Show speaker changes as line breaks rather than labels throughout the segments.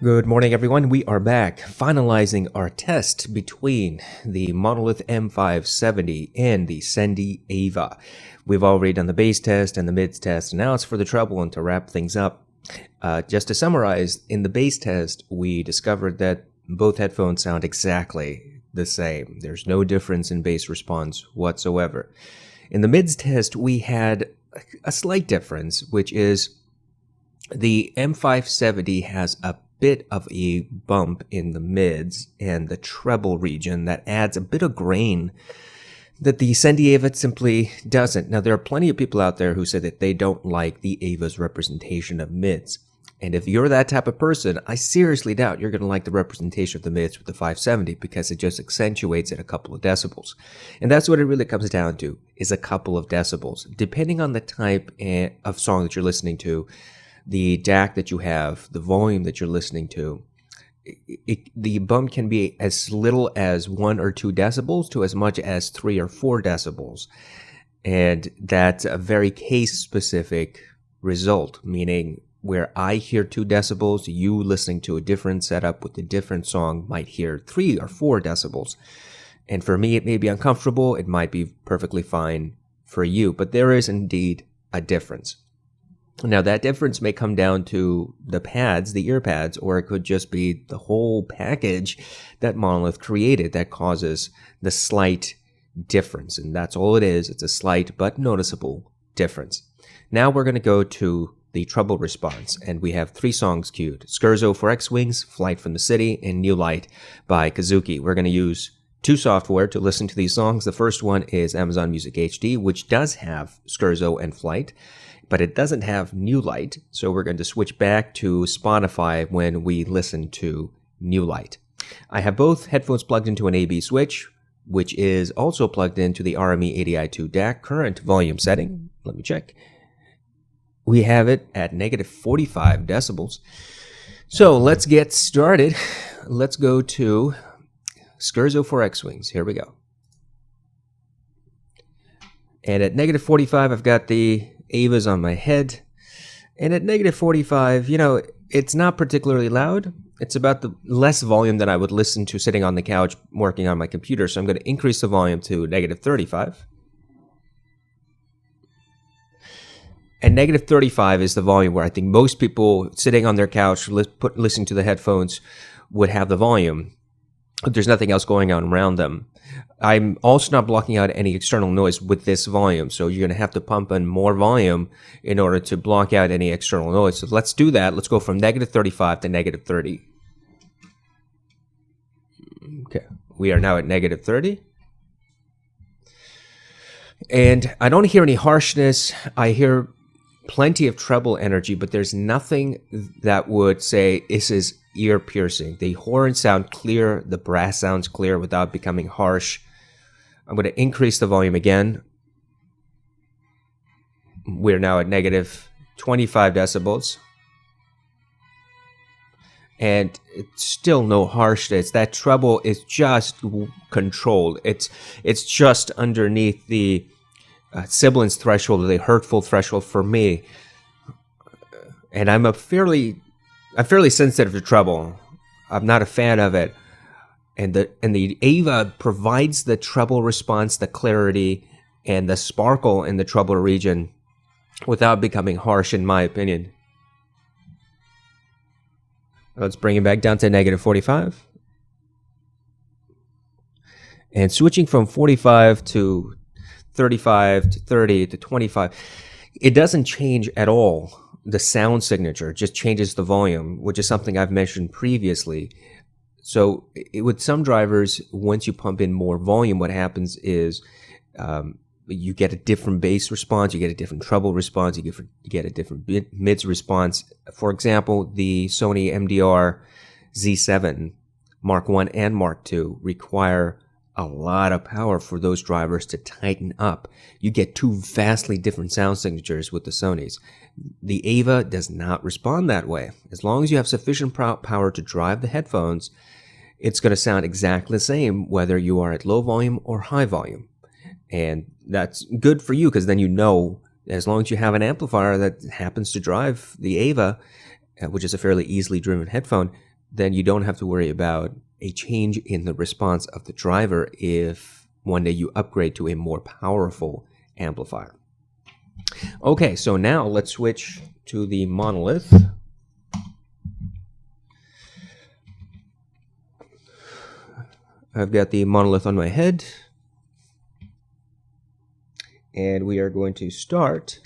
Good morning, everyone. We are back, finalizing our test between the Monolith M570 and the Sendy Aiva. We've already done the bass test and the mids test, and now it's for the treble. And to wrap things up, just to summarize, in the bass test, we discovered that both headphones sound exactly the same. There's no difference in bass response whatsoever. In the mids test, we had a slight difference, which is the M570 has a bit of a bump in the mids and the treble region that adds a bit of grain that the Sendy Aiva simply doesn't. Now, there are plenty of people out there who say that they don't like the Aiva's representation of mids. And if you're that type of person, I seriously doubt you're going to like the representation of the mids with the 570 because it just accentuates it a couple of decibels. And that's what it really comes down to, is a couple of decibels. Depending on the type of song that you're listening to, the DAC that you have, the volume that you're listening to, the bump can be as little as 1 or 2 decibels to as much as 3 or 4 decibels. And that's a very case-specific result, meaning where I hear 2 decibels, you listening to a different setup with a different song might hear 3 or 4 decibels. And for me, it may be uncomfortable. It might be perfectly fine for you, but there is indeed a difference. Now, that difference may come down to the pads, the ear pads, or it could just be the whole package that Monolith created that causes the slight difference. And that's all it is. It's a slight but noticeable difference. Now we're going to go to the treble response, and we have 3 songs queued: Scherzo For X-WIngs, Flight from the City, and New Light by Kazuki. We're going to use 2 software to listen to these songs. The first one is Amazon Music HD, which does have Scherzo and Flight, but it doesn't have New Light, so we're going to switch back to Spotify when we listen to New Light. I have both headphones plugged into an AB switch, which is also plugged into the RME ADI2 DAC current volume setting. Let me check. We have it at negative 45 decibels. So let's get started. Let's go to Scherzo For X-WIngs. Here we go. And at negative 45, I've got the Aiva's on my head. And at negative 45, it's not particularly loud. It's about the less volume than I would listen to sitting on the couch working on my computer. So I'm going to increase the volume to negative 35. And negative 35 is the volume where I think most people sitting on their couch listening to the headphones would have the volume. There's nothing else going on around them. I'm also not blocking out any external noise with this volume, so you're going to have to pump in more volume in order to block out any external noise. So let's do that. Let's go from negative 35 to negative 30. Okay, we are now at negative 30. And I don't hear any harshness. I hear plenty of treble energy, but there's nothing that would say this is ear piercing. The horns sound clear, the brass sounds clear without becoming harsh. I'm going to increase the volume again. We're now at negative 25 decibels. And it's still no harshness. That treble is just controlled. It's just underneath the sibilance threshold, or the hurtful threshold for me. And I'm fairly sensitive to treble. I'm not a fan of it. And the Aiva provides the treble response, the clarity, and the sparkle in the treble region without becoming harsh, in my opinion. Let's bring it back down to negative 45. And switching from 45 to 35 to 30 to 25, it doesn't change at all the sound signature. It just changes the volume, which is something I've mentioned previously. So with some drivers, once you pump in more volume, what happens is you get a different bass response, you get a different treble response, you get a different mids response. For example, the Sony MDR Z7 Mark 1 and Mark II require a lot of power for those drivers to tighten up. You get 2 vastly different sound signatures with the Sonys. The Aiva does not respond that way. As long as you have sufficient power to drive the headphones, it's going to sound exactly the same whether you are at low volume or high volume. And that's good for you because then you know, as long as you have an amplifier that happens to drive the Aiva, which is a fairly easily driven headphone, then you don't have to worry about a change in the response of the driver if one day you upgrade to a more powerful amplifier. Okay, so now let's switch to the Monolith. I've got the Monolith on my head, and we are going to start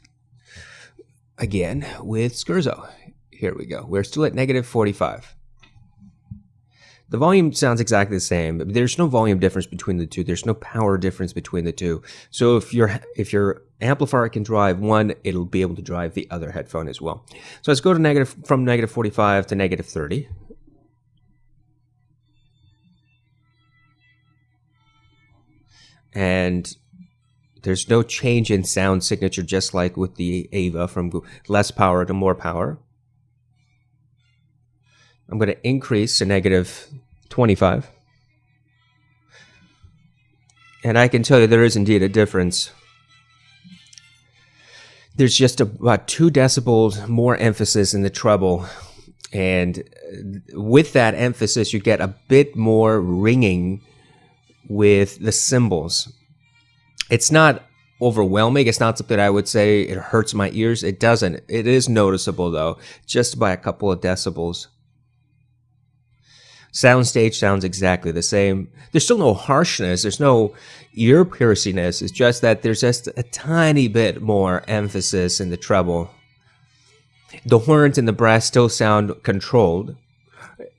again with Scherzo. Here we go. We're still at -45. The volume sounds exactly the same, but there's no volume difference between the two. There's no power difference between the two. So if your amplifier can drive one, it'll be able to drive the other headphone as well. So let's go to from -45 to -30. And there's no change in sound signature, just like with the Aiva, from less power to more power. I'm going to increase to -25. And I can tell you there is indeed a difference. There's just about 2 decibels more emphasis in the treble. And with that emphasis, you get a bit more ringing with the cymbals. It's not overwhelming. It's not something I would say it hurts my ears. It doesn't. It is noticeable, though, just by a couple of decibels. Soundstage sounds exactly the same. There's still no harshness. There's no ear piercingness. It's just that there's just a tiny bit more emphasis in the treble. The horns and the brass still sound controlled.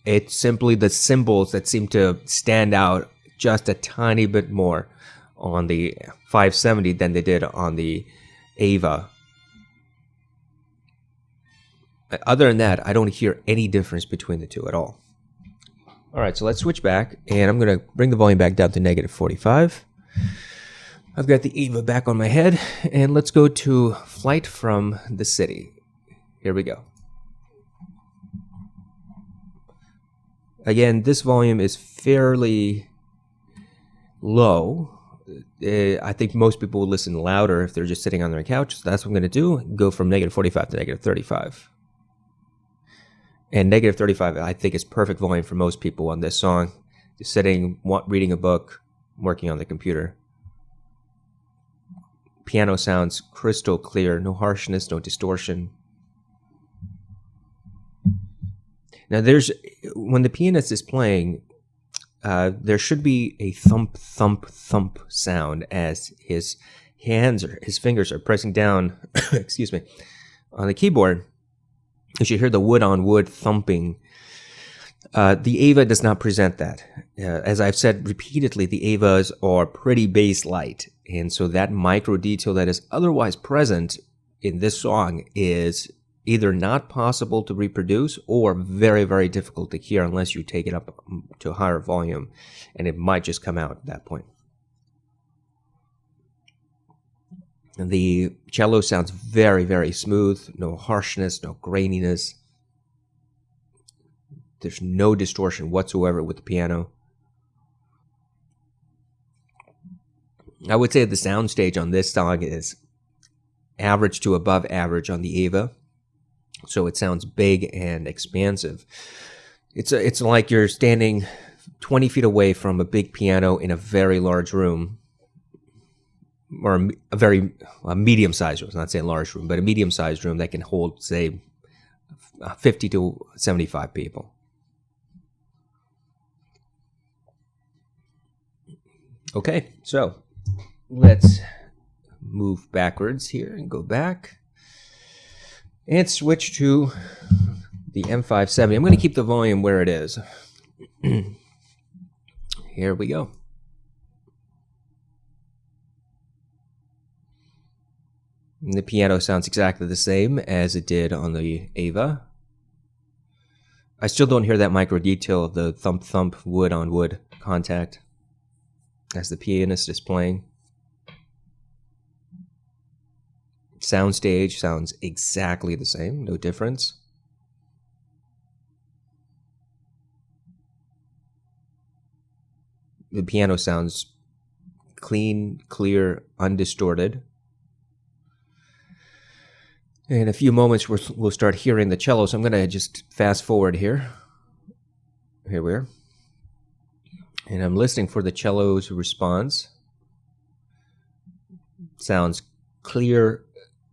It's simply the cymbals that seem to stand out just a tiny bit more on the 570 than they did on the Aiva. Other than that, I don't hear any difference between the two at all. All right, so let's switch back, and I'm going to bring the volume back down to -45. I've got the Aiva back on my head, and let's go to Flight from the City. Here we go. Again, this volume is fairly low. I think most people will listen louder if they're just sitting on their couch, so that's what I'm going to do. Go from -45 to -35. And -35, I think, is perfect volume for most people on this song. Just sitting, reading a book, working on the computer. Piano sounds crystal clear, no harshness, no distortion. Now, when the pianist is playing, there should be a thump, thump, thump sound as his fingers are pressing down, excuse me, on the keyboard. You should hear the wood on wood thumping. The Aiva does not present that. As I've said repeatedly, the Aivas are pretty bass light. And so that micro detail that is otherwise present in this song is either not possible to reproduce or very, very difficult to hear unless you take it up to a higher volume. And it might just come out at that point. The cello sounds very, very smooth. No harshness, no graininess. There's no distortion whatsoever with the piano. I would say the soundstage on this song is average to above average on the Aiva. So it sounds big and expansive. It's like you're standing 20 feet away from a big piano in a very large room. Or a medium-sized room. I'm not saying large room, but a medium-sized room that can hold, say, 50 to 75 people. Okay, so let's move backwards here and go back and switch to the M570. I'm going to keep the volume where it is. Here we go. And the piano sounds exactly the same as it did on the Aiva. I still don't hear that micro detail of the thump thump wood on wood contact as the pianist is playing. Soundstage sounds exactly the same, no difference. The piano sounds clean, clear, undistorted. In a few moments, we'll start hearing the cello, so I'm going to just fast forward here. here we are. And I'm listening for the cello's response. Sounds clear,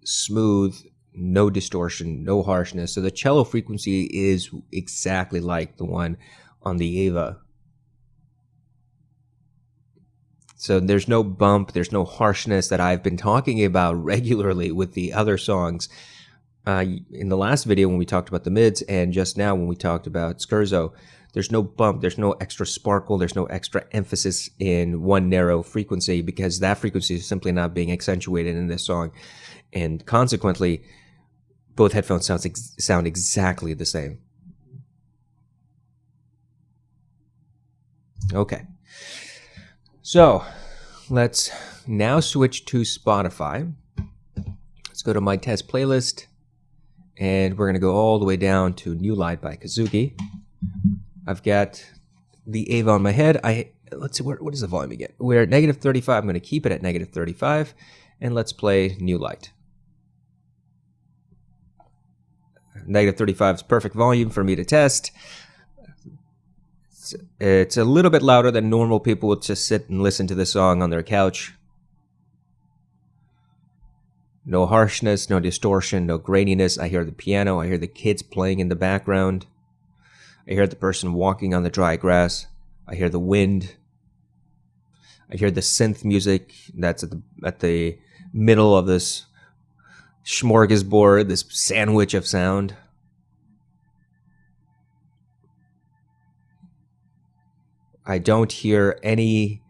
smooth, no distortion, no harshness. So the cello frequency is exactly like the one on the Aiva. So there's no bump, there's no harshness that I've been talking about regularly with the other songs. In the last video when we talked about the mids, and just now when we talked about Scherzo, there's no bump, there's no extra sparkle, there's no extra emphasis in one narrow frequency, because that frequency is simply not being accentuated in this song. And consequently, both headphones sound exactly the same. Okay. So let's now switch to Spotify. Let's go to my test playlist, and we're going to go all the way down to New Light by Kazuki. I've got the Aiva on my head. Let's see, what is the volume again? We're at negative 35. I'm going to keep it at negative 35, and let's play New Light. Negative 35 is perfect volume for me to test. It's a little bit louder than normal people would just sit and listen to this song on their couch. No harshness, no distortion, no graininess. I hear the piano. I hear the kids playing in the background. I hear the person walking on the dry grass. I hear the wind. I hear the synth music that's at the middle of this smorgasbord, this sandwich of sound. I don't hear any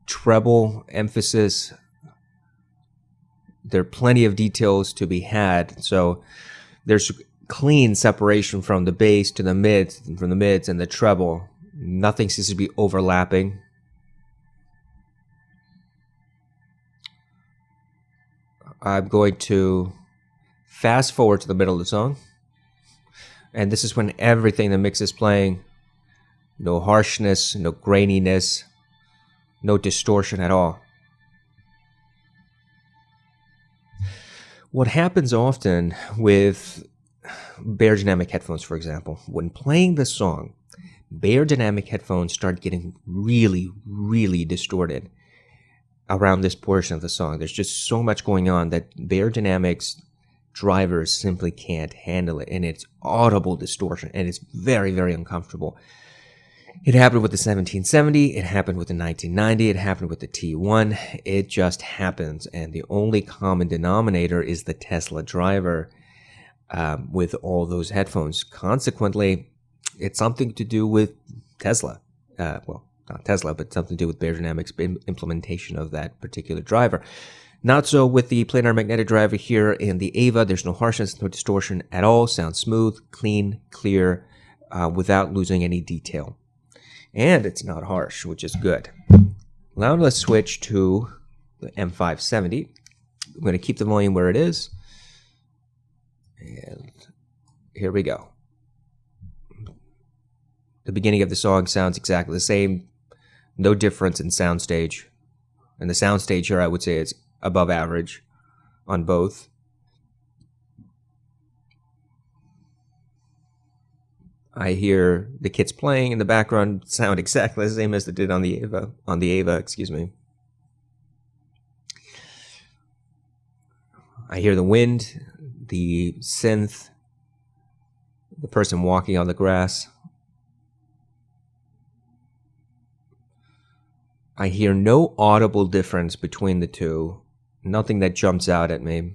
treble emphasis. There are plenty of details to be had. So there's clean separation from the bass to the mids, and from the mids and the treble. Nothing seems to be overlapping. I'm going to fast forward to the middle of the song. And this is when everything in the mix is playing. No harshness, no graininess, no distortion at all. What happens often with Beyerdynamic headphones, for example, when playing the song, Beyerdynamic headphones start getting really, really distorted around this portion of the song. There's just so much going on that Beyerdynamic's drivers simply can't handle it, and it's audible distortion, and it's very, very uncomfortable. It happened with the 1770, it happened with the 1990, it happened with the T1. It just happens, and the only common denominator is the Tesla driver with all those headphones. Consequently, it's something to do with Tesla. Well, not Tesla, but something to do with Beyerdynamic's implementation of that particular driver. Not so with the planar magnetic driver here in the Aiva. There's no harshness, no distortion at all. Sounds smooth, clean, clear, without losing any detail. And it's not harsh, which is good. Now let's switch to the M570. I'm going to keep the volume where it is. And here we go. The beginning of the song sounds exactly the same. No difference in soundstage. And the soundstage here, I would say, is above average on both. I hear the kids playing in the background sound exactly the same as they did on the Aiva, excuse me. I hear the wind, the synth, the person walking on the grass. I hear no audible difference between the two. Nothing that jumps out at me.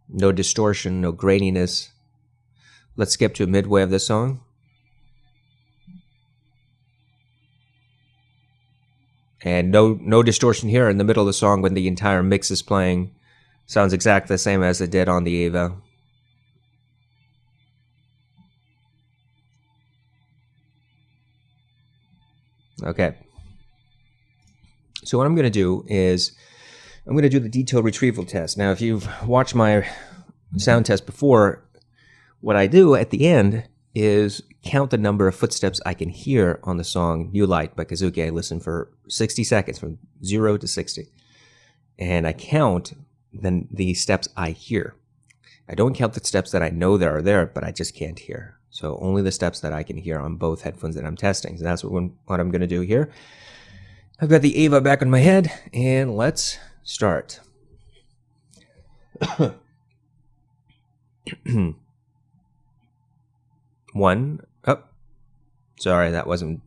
No distortion, no graininess. Let's skip to midway of the song. And no distortion here in the middle of the song when the entire mix is playing. Sounds exactly the same as it did on the Aiva. Okay. So what I'm going to do is I'm going to do the detail retrieval test. Now, if you've watched my sound test before, what I do at the end is count the number of footsteps I can hear on the song New Light by Kazuki. I listen for 60 seconds, from 0 to 60. And I count the steps I hear. I don't count the steps that I know that are there, but I just can't hear. So only the steps that I can hear on both headphones that I'm testing. So that's what I'm going to do here. I've got the Aiva back on my head, and let's start. One. Oh, sorry, that wasn't.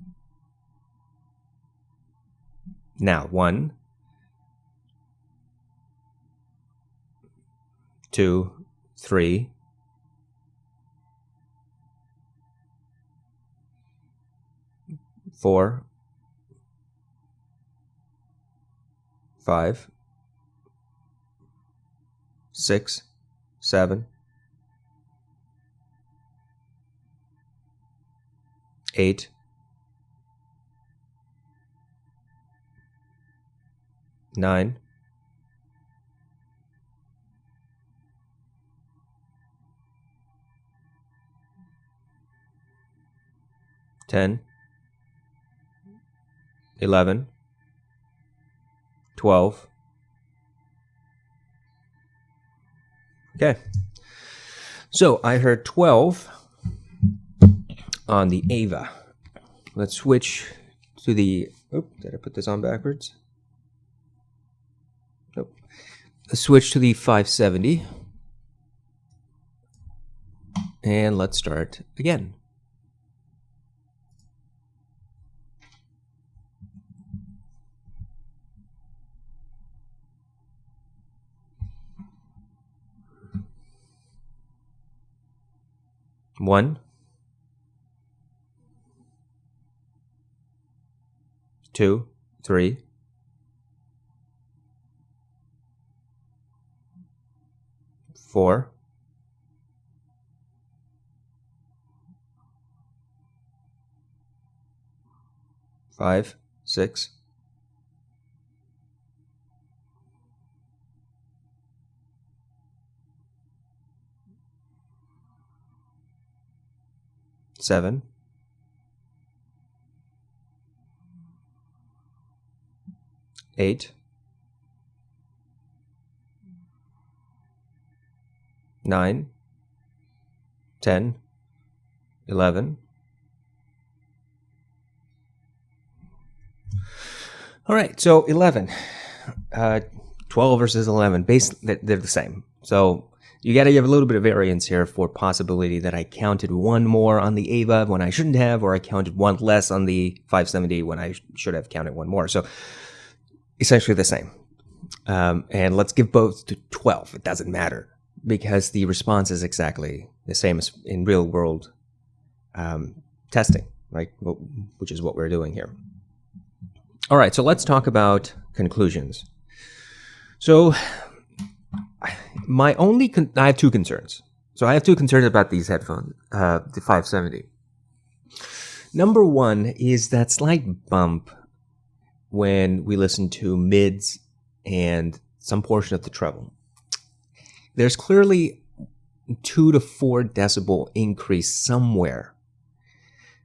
Now, 1, 2, 3, 4, 5, 6, 7, 8, 9, 10, 11, 12. Okay. So I heard 12 on the Aiva. Let's switch to the... Oh, did I put this on backwards? Nope. Let's switch to the 570. And let's start again. One, 2, 3, 4, 5, 6, 7, 8, 9, 10, 11. All right, so 11. 12 versus 11, basically they're the same. So you got to give a little bit of variance here for possibility that I counted one more on the Aiva when I shouldn't have, or I counted one less on the 570 when I should have counted one more. So essentially the same. And let's give both to 12. It doesn't matter because the response is exactly the same as in real world testing, right? Which is what we're doing here. All right, so let's talk about conclusions. So I have two concerns. So I have two concerns about these headphones, the 570. Number one is that slight bump when we listen to mids and some portion of the treble. There's clearly 2 to 4 decibel increase somewhere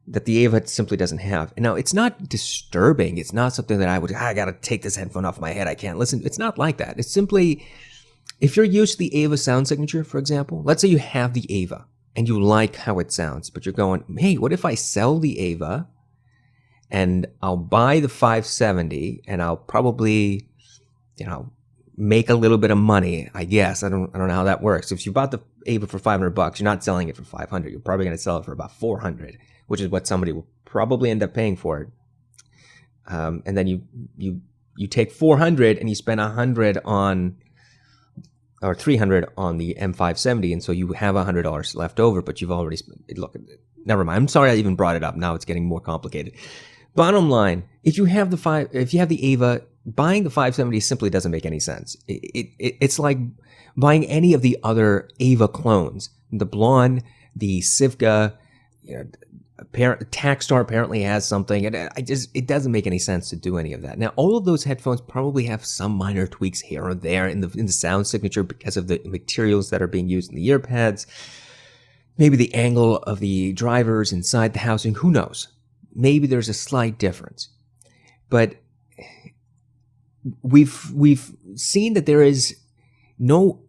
that the Aiva simply doesn't have. And now it's not disturbing. It's not something that I got to take this headphone off my head. I can't listen. It's not like that. It's simply, if you're used to the Aiva sound signature, for example, let's say you have the Aiva and you like how it sounds, but you're going, hey, what if I sell the Aiva and I'll buy the 570 and I'll probably, make a little bit of money, I guess. I don't know how that works. If you bought the Aiva for $500, you're not selling it for $500. You're probably going to sell it for about $400, which is what somebody will probably end up paying for it. And then you take $400 and you spend $100 on, or $300 on the M570, and so you have $100 left over, but you've already spent. Look, never mind. I'm sorry I even brought it up. Now it's getting more complicated. Bottom line, if you have the Aiva, buying the 570 simply doesn't make any sense. It's like buying any of the other Aiva clones. The Blonde, the Sivka, Takstar apparently has something. It doesn't make any sense to do any of that. Now, all of those headphones probably have some minor tweaks here or there in the sound signature because of the materials that are being used in the ear pads. Maybe the angle of the drivers inside the housing. Who knows? Maybe there's a slight difference, but we've seen that there is no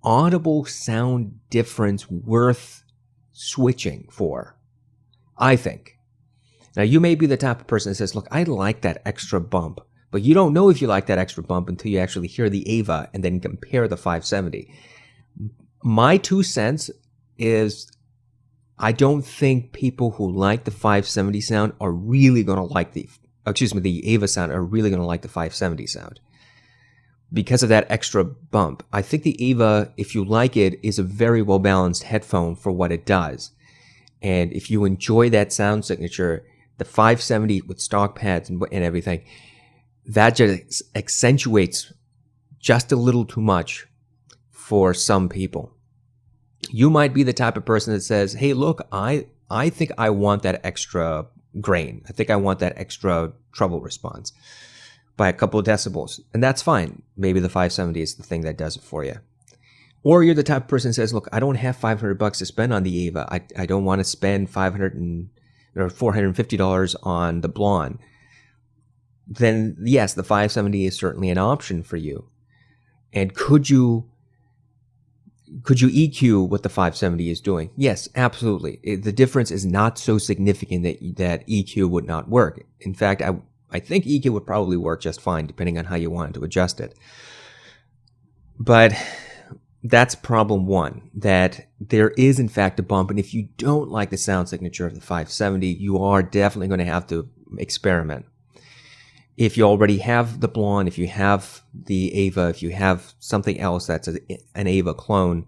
audible sound difference worth switching for, I think. Now, you may be the type of person that says, look, I like that extra bump, but you don't know if you like that extra bump until you actually hear the Aiva and then compare the 570. My 2 cents is I don't think people who like the 570 sound are really going to like the Aiva sound are really going to like the 570 sound because of that extra bump. I think the Aiva, if you like it, is a very well-balanced headphone for what it does. And if you enjoy that sound signature, the 570 with stock pads and everything, that just accentuates just a little too much for some people. You might be the type of person that says, hey, look, I think I want that extra grain. I think I want that extra treble response by a couple of decibels. And that's fine. Maybe the 570 is the thing that does it for you. Or you're the type of person that says, look, I don't have $500 to spend on the Aiva. I don't want to spend $450 on the Blonde. Then yes, the 570 is certainly an option for you. And could you EQ what the 570 is doing? Yes, absolutely. The difference is not so significant that EQ would not work. In fact, I think EQ would probably work just fine depending on how you wanted to adjust it. But that's problem one, that there is in fact a bump. And if you don't like the sound signature of the 570, you are definitely going to have to experiment. If you already have the Blonde, if you have the Aiva, if you have something else that's an Aiva clone,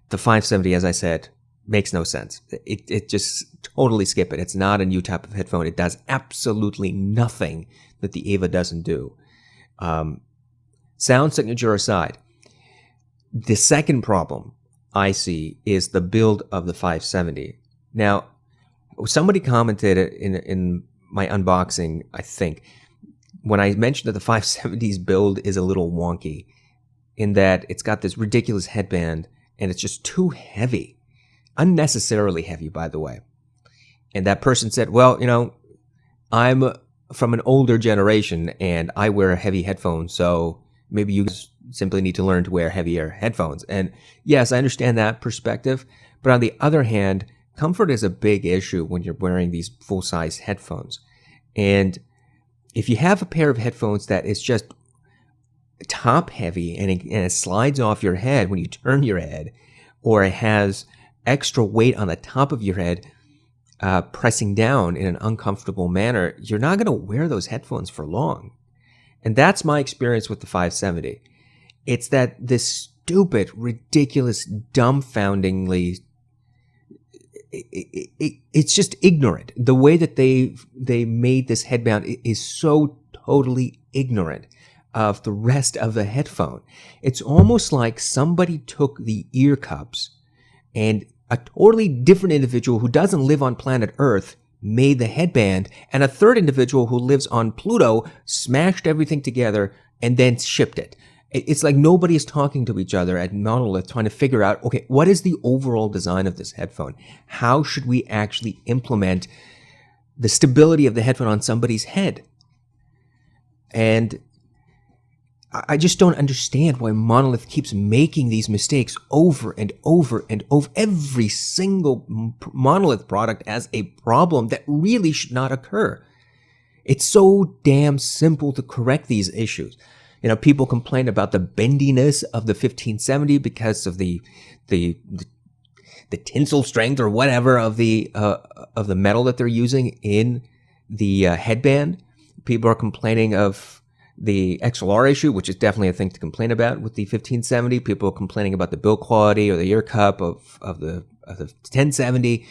the 570, as I said, makes no sense. It just totally skip it. It's not a new type of headphone. It does absolutely nothing that the Aiva doesn't do. Sound signature aside, the second problem I see is the build of the 570. Now, somebody commented in my unboxing, I think, when I mentioned that the 570's build is a little wonky in that it's got this ridiculous headband and it's just too heavy. Unnecessarily heavy, by the way. And that person said, well, I'm from an older generation and I wear heavy headphones, so maybe you simply need to learn to wear heavier headphones. And yes, I understand that perspective. But on the other hand, comfort is a big issue when you're wearing these full-size headphones. And if you have a pair of headphones that is just top heavy and it slides off your head when you turn your head, or it has extra weight on the top of your head pressing down in an uncomfortable manner, you're not going to wear those headphones for long. And that's my experience with the 570. It's that this stupid, ridiculous, dumbfoundingly, it's just ignorant. The way that they made this headband is so totally ignorant of the rest of the headphone. It's almost like somebody took the ear cups and a totally different individual who doesn't live on planet Earth made the headband, and a third individual who lives on Pluto smashed everything together and then shipped it. It's like nobody is talking to each other at Monolith trying to figure out, okay, what is the overall design of this headphone? How should we actually implement the stability of the headphone on somebody's head? And I just don't understand why Monolith keeps making these mistakes over and over and over. Every single Monolith product has a problem that really should not occur. It's so damn simple to correct these issues. People complain about the bendiness of the 1570 because of the tensile strength or whatever of the metal that they're using in the headband. People are complaining of the XLR issue, which is definitely a thing to complain about with the 1570. People are complaining about the build quality or the ear cup of the 1070.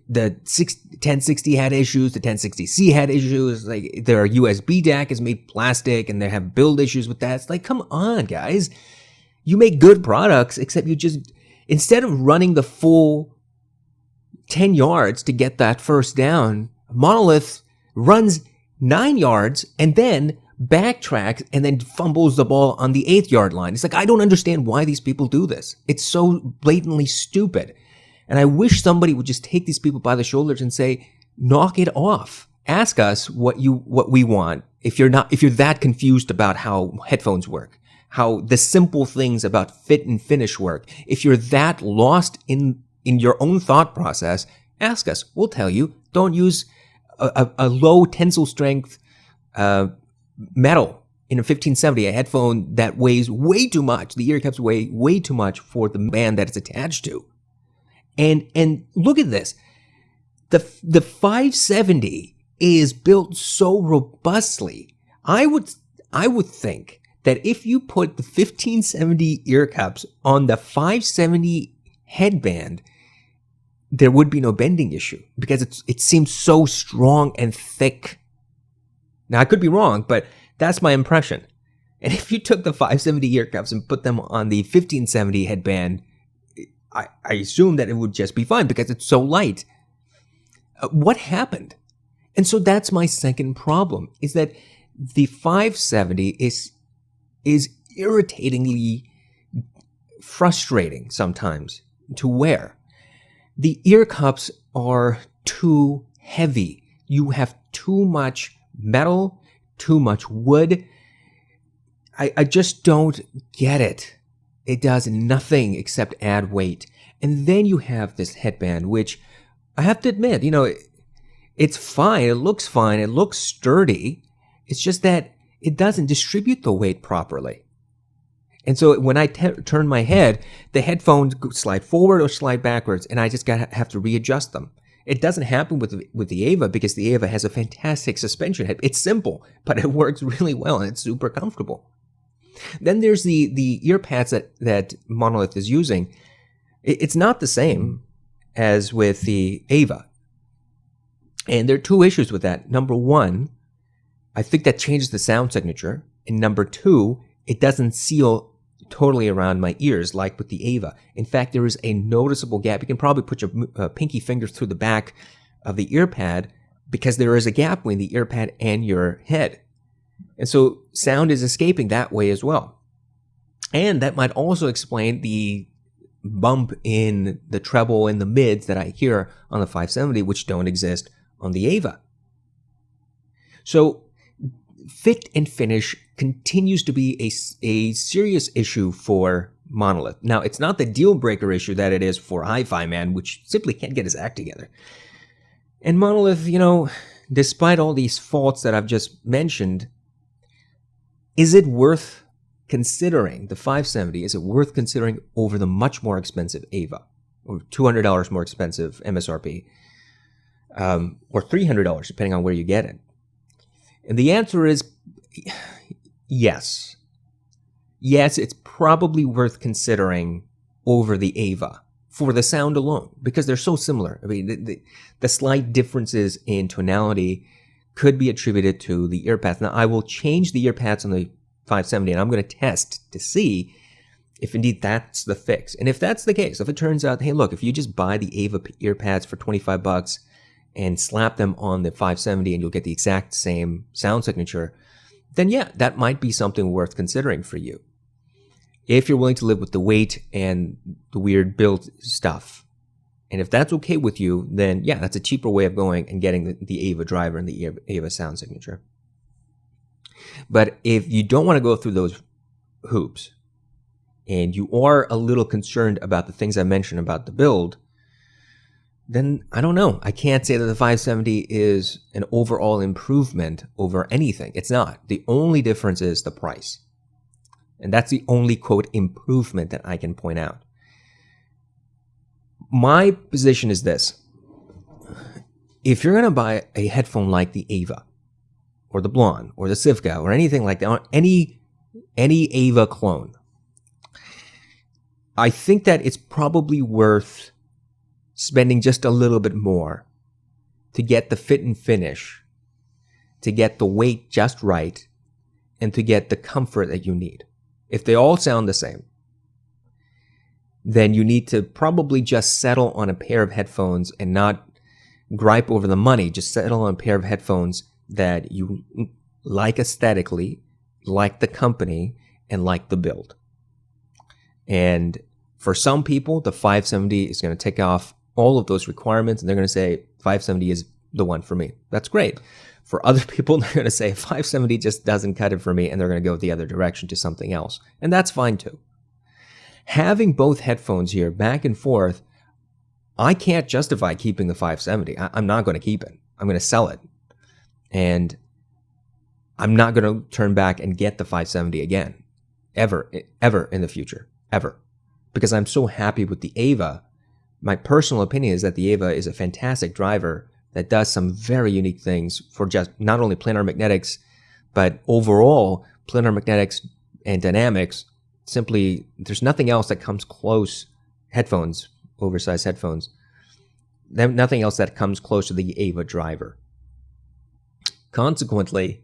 The 1060 had issues. The 1060C had issues. Like, their USB DAC is made plastic and they have build issues with that. It's like, come on, guys. You make good products, except you just, instead of running the full 10 yards to get that first down, Monolith runs 9 yards and then backtracks and then fumbles the ball on the 8th yard line. It's like, I don't understand why these people do this. It's so blatantly stupid. And I wish somebody would just take these people by the shoulders and say, knock it off. Ask us what we want. If you're that confused about how headphones work, how the simple things about fit and finish work, if you're that lost in in your own thought process, ask us. We'll tell you. Don't use a low tensile strength metal in a 1570, a headphone that weighs way too much. The ear cups weigh way too much for the band that it's attached to. And look at this. The 570 is built so robustly. I would think that if you put the 1570 ear cups on the 570 headband, there would be no bending issue because it seems so strong and thick. Now, I could be wrong, but that's my impression. And if you took the 570 ear cups and put them on the 1570 headband, I assume that it would just be fine because it's so light. What happened? And so that's my second problem, is that the 570 is irritatingly frustrating sometimes to wear. The ear cups are too heavy. You have too much metal, too much wood. I just don't get it. It does nothing except add weight. And then you have this headband, which I have to admit, it's fine. It looks fine. It looks sturdy. It's just that it doesn't distribute the weight properly. And so when I turn my head, the headphones slide forward or slide backwards, and I just have to readjust them. It doesn't happen with the Aiva because the Aiva has a fantastic suspension head. It's simple, but it works really well, and it's super comfortable. Then there's the ear pads that Monolith is using. It's not the same as with the Aiva. And there are two issues with that. Number one, I think that changes the sound signature. And number two, it doesn't seal totally around my ears like with the Aiva. In fact, there is a noticeable gap. You can probably put your pinky fingers through the back of the ear pad because there is a gap between the ear pad and your head. And so sound is escaping that way as well. And that might also explain the bump in the treble and the mids that I hear on the 570, which don't exist on the Aiva. So fit and finish continues to be a serious issue for Monolith. Now, it's not the deal breaker issue that it is for Hi-Fi Man, which simply can't get his act together. And Monolith, despite all these faults that I've just mentioned, is it worth considering the 570? Is it worth considering over the much more expensive Aiva, or $200 more expensive MSRP, or $300 depending on where you get it? And the answer is yes. Yes, it's probably worth considering over the Aiva for the sound alone because they're so similar. I mean, the slight differences in tonality could be attributed to the ear pads. Now, I will change the ear pads on the 570 and I'm going to test to see if indeed that's the fix. And if that's the case, if it turns out, hey, look, if you just buy the Aiva ear pads for $25 and slap them on the 570 and you'll get the exact same sound signature, then yeah, that might be something worth considering for you. If you're willing to live with the weight and the weird build stuff. And if that's okay with you, then yeah, that's a cheaper way of going and getting the Aiva driver and the Aiva sound signature. But if you don't want to go through those hoops and you are a little concerned about the things I mentioned about the build, then I don't know. I can't say that the 570 is an overall improvement over anything. It's not. The only difference is the price. And that's the only, quote, improvement that I can point out. My position is this. If you're going to buy a headphone like the Aiva, or the Blonde, or the Sivka, or anything like that, or any Aiva clone, I think that it's probably worth spending just a little bit more to get the fit and finish, to get the weight just right, and to get the comfort that you need. If they all sound the same, then you need to probably just settle on a pair of headphones and not gripe over the money. Just settle on a pair of headphones that you like aesthetically, like the company, and like the build. And for some people, the 570 is going to take off all of those requirements, and they're going to say 570 is the one for me. That's great. For other people, they're going to say 570 just doesn't cut it for me, and they're going to go the other direction to something else. And that's fine too. Having both headphones here back and forth I can't justify keeping the 570. I'm not going to keep it. I'm going to sell it. And I'm not going to turn back and get the 570 again. Ever in the future. Ever. Because I'm so happy with the Aiva. My personal opinion is that the Aiva is a fantastic driver that does some very unique things for just not only planar magnetics, but overall planar magnetics and dynamics. Simply, there's nothing else that comes close. Headphones, oversized headphones. Nothing else that comes close to the Aiva driver. Consequently,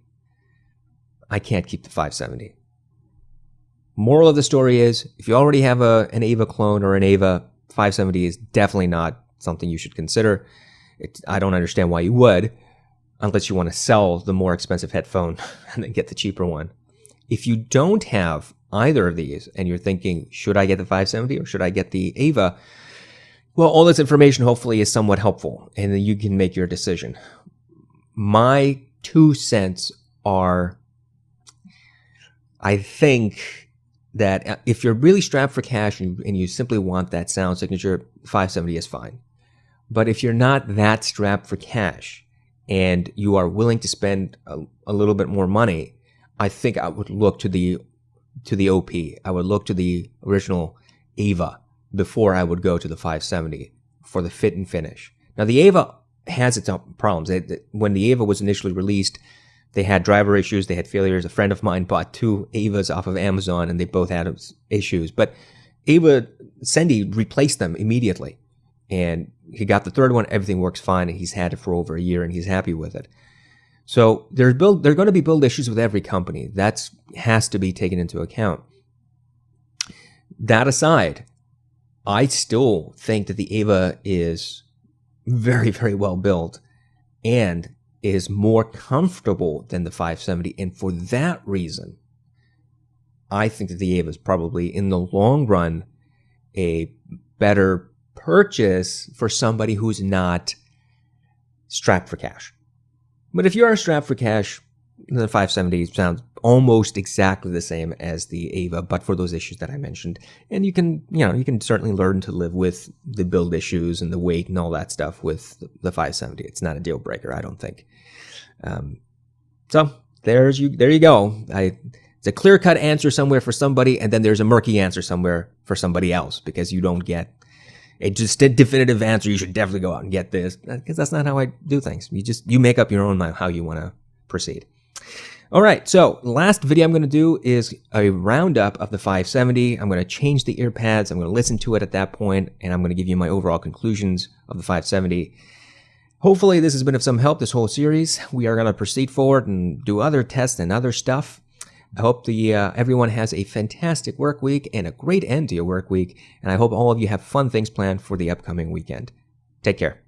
I can't keep the 570. Moral of the story is, if you already have an Aiva clone or an Aiva, 570 is definitely not something you should consider. I don't understand why you would, unless you want to sell the more expensive headphone and then get the cheaper one. If you don't have either of these and you're thinking, should I get the 570 or should I get the Aiva? Well, all this information hopefully is somewhat helpful and then you can make your decision. My 2 cents are, I think that if you're really strapped for cash and you simply want that sound signature, 570 is fine. But if you're not that strapped for cash and you are willing to spend a little bit more money, I think I would look to the OP. I would look to the original Aiva before I would go to the 570 for the fit and finish. Now, the Aiva has its own problems. When the Aiva was initially released, they had driver issues. They had failures. A friend of mine bought 2 Aivas off of Amazon, and they both had issues. But Sendy replaced them immediately. And he got the 3rd one. Everything works fine, and he's had it for over a year, and he's happy with it. So there are going to be build issues with every company. That has to be taken into account. That aside, I still think that the Aiva is very, very well built and is more comfortable than the 570. And for that reason, I think that the Aiva is probably, in the long run, a better purchase for somebody who's not strapped for cash. But if you are strapped for cash, the 570 sounds almost exactly the same as the Aiva, but for those issues that I mentioned. And you can certainly learn to live with the build issues and the weight and all that stuff with the 570. It's not a deal breaker, I don't think. So there you go. It's a clear-cut answer somewhere for somebody, and then there's a murky answer somewhere for somebody else, because you don't get a just definitive answer. You should definitely go out and get this, because that's not how I do things. You make up your own mind how you want to proceed. All right, so last video I'm going to do is a roundup of the 570. I'm going to change the ear pads. I'm going to listen to it at that point, and I'm going to give you my overall conclusions of the 570. Hopefully this has been of some help, this whole series. We are going to proceed forward and do other tests and other stuff. I hope everyone has a fantastic work week and a great end to your work week, and I hope all of you have fun things planned for the upcoming weekend. Take care.